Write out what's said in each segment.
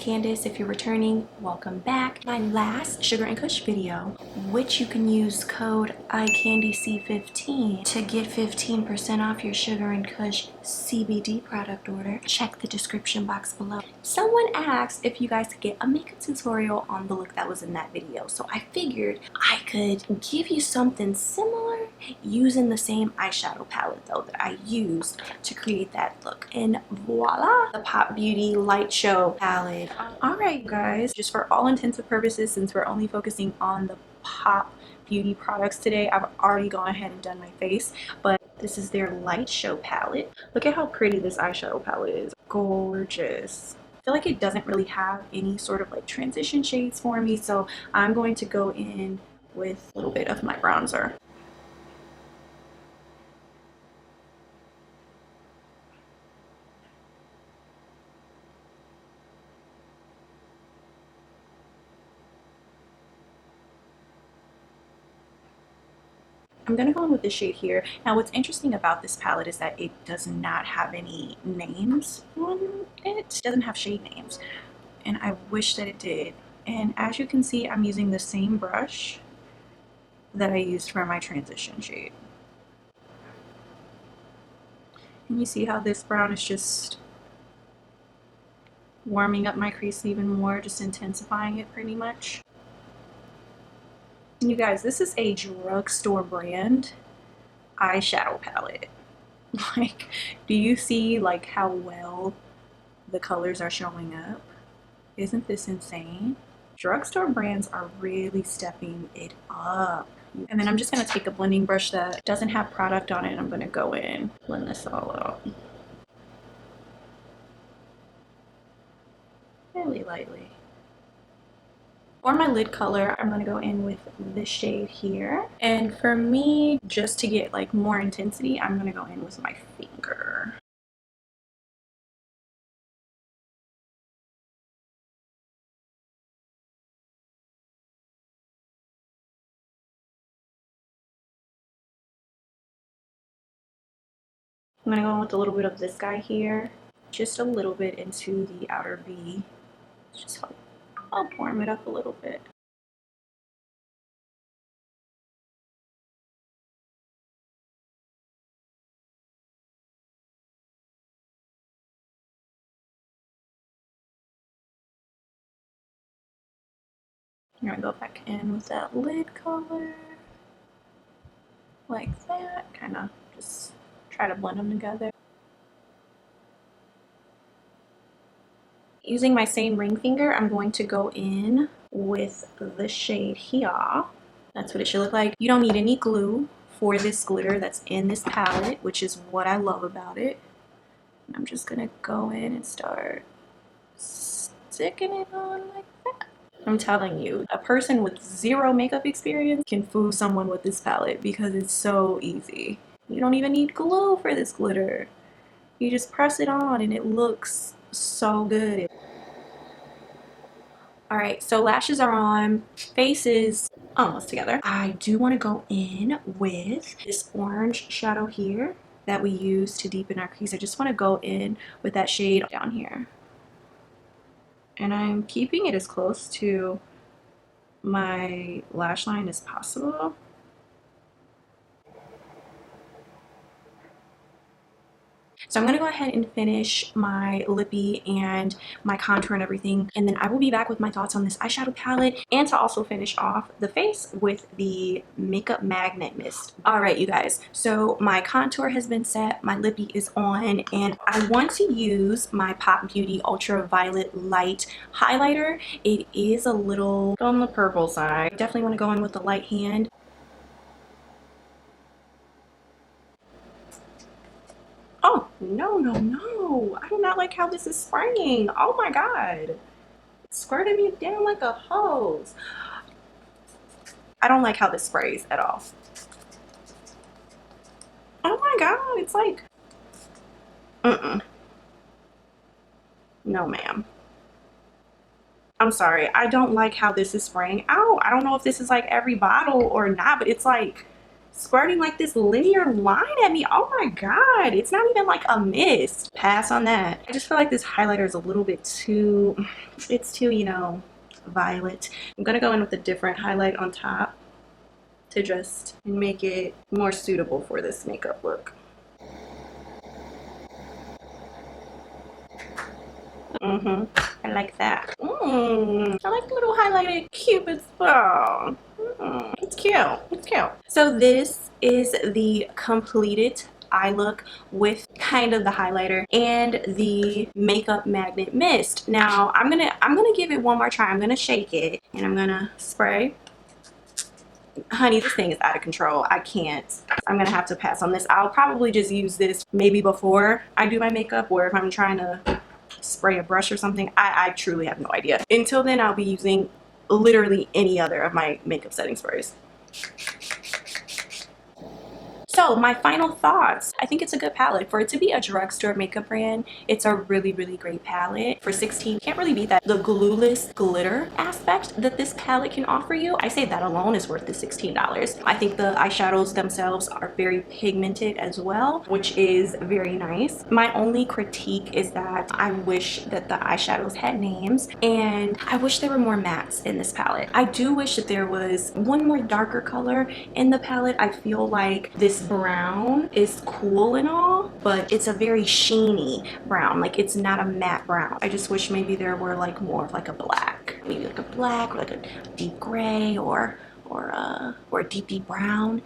Candice. If you're returning, welcome back. My last Sugar and Kush video, which you can use code EyeCandyC15 to get 15% off your Sugar and Kush CBD product order. Check the description box below. Someone asked if you guys could get a makeup tutorial on the look that was in that video, so I figured I could give you something similar using the same eyeshadow palette though that I used to create that look. And voila, the Pop Beauty Light Show palette. Alright guys, just for all intents and purposes, since we're only focusing on the Pop Beauty products today, I've already gone ahead and done my face, but this is their Light Show palette. Look at how pretty this eyeshadow palette is. Gorgeous. I feel like it doesn't really have any sort of like transition shades for me, so I'm going to go in with a little bit of my bronzer. I'm going to go in with this shade here. Now what's interesting about this palette is that it does not have any names on it. It doesn't have shade names, and I wish that it did. And as you can see, I'm using the same brush that I used for my transition shade. And you see how this brown is just warming up my crease even more, just intensifying it pretty much. You guys, this is a drugstore brand eyeshadow palette. Like, do you see like how well the colors are showing up? Isn't this insane? Drugstore brands are really stepping it up. And then I'm just gonna take a blending brush that doesn't have product on it, and I'm gonna go in, blend this all out. Really lightly. For my lid color, I'm going to go in with this shade here. And for me, just to get like more intensity, I'm going to go in with my finger. I'm going to go in with a little bit of this guy here. Just a little bit into the outer V. Just I'll warm it up a little bit. I'm going to go back in with that lid color. Like that. Kind of just try to blend them together. Using my same ring finger, I'm going to go in with the shade here. That's what it should look like. You don't need any glue for this glitter that's in this palette, which is what I love about it. And I'm just gonna go in and start sticking it on like that. I'm telling you, a person with zero makeup experience can fool someone with this palette because it's so easy. You don't even need glue for this glitter. You just press it on and it looks so good. Alright, so lashes are on, face is almost together. I do want to go in with this orange shadow here that we use to deepen our crease. I just want to go in with that shade down here. And I'm keeping it as close to my lash line as possible. So I'm going to go ahead and finish my lippy and my contour and everything, and then I will be back with my thoughts on this eyeshadow palette and to also finish off the face with the Makeup Magnet Mist. Alright you guys, so my contour has been set, my lippy is on, and I want to use my Pop Beauty Ultraviolet Light Highlighter. It is a little on the purple side. I definitely want to go in with the light hand. Oh, no, no, no. I do not like how this is spraying. Oh my god. It's squirting me down like a hose. I don't like how this sprays at all. Oh my god, it's like... No, ma'am. I'm sorry. I don't like how this is spraying. Ow, I don't know if this is like every bottle or not, but it's like squirting like this linear line at me. Oh my god, it's not even like a mist. Pass on that. I just feel like this highlighter is a little bit too, it's too, you know, violet. I'm gonna go in with a different highlight on top to just make it more suitable for this makeup look. I like that. I like the little highlighted cupid's bow. It's cute. It's cute. So this is the completed eye look with kind of the highlighter and the makeup magnet mist. Now I'm gonna give it one more try. I'm gonna shake it and I'm gonna spray. Honey, this thing is out of control. I can't. I'm gonna have to pass on this. I'll probably just use this maybe before I do my makeup, or if I'm trying to spray a brush or something. I truly have no idea. Until then, I'll be using literally any other of my makeup setting sprays. So my final thoughts, I think it's a good palette. For it to be a drugstore makeup brand, it's a really, really great palette. For $16, can't really beat that. The glueless glitter aspect that this palette can offer you, I say that alone is worth the $16. I think the eyeshadows themselves are very pigmented as well, which is very nice. My only critique is that I wish that the eyeshadows had names, and I wish there were more mattes in this palette. I do wish that there was one more darker color in the palette. I feel like this brown is cool and all, but it's a very sheeny brown. Like, it's not a matte brown. I just wish maybe there were like more of like a black, maybe like a black or like a deep gray or a deep brown,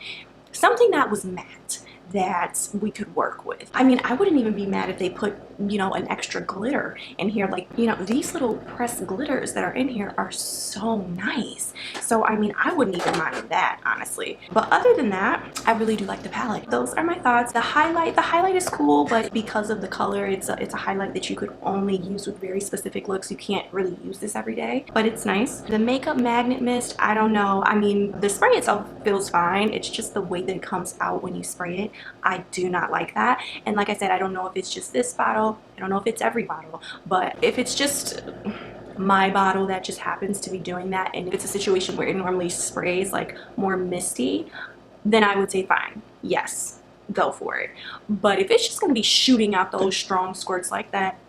something that was matte that we could work with. I mean, I wouldn't even be mad if they put, you know, an extra glitter in here. Like, you know, these little pressed glitters that are in here are so nice. So, I mean, I wouldn't even mind that, honestly. But other than that, I really do like the palette. Those are my thoughts. The highlight is cool, but because of the color, it's a highlight that you could only use with very specific looks. You can't really use this every day, but it's nice. The makeup magnet mist, I don't know. I mean, the spray itself feels fine. It's just the way that it comes out when you spray it. I do not like that. And like I said, I don't know if it's just this bottle. I don't know if it's every bottle, but if it's just my bottle that just happens to be doing that, and if it's a situation where it normally sprays like more misty, then I would say fine, yes, go for it. But if it's just going to be shooting out those strong squirts like that,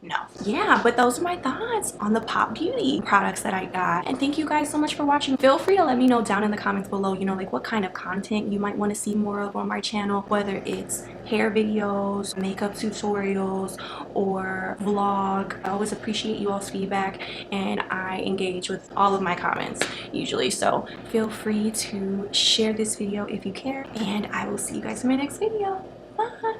no. Yeah, but those are my thoughts on the Pop Beauty products that I got. And thank you guys so much for watching. Feel free to let me know down in the comments below, you know, like what kind of content you might want to see more of on my channel, whether it's hair videos, makeup tutorials, or vlog. I always appreciate you all's feedback, and I engage with all of my comments usually. So feel free to share this video if you care, and I will see you guys in my next video. Bye.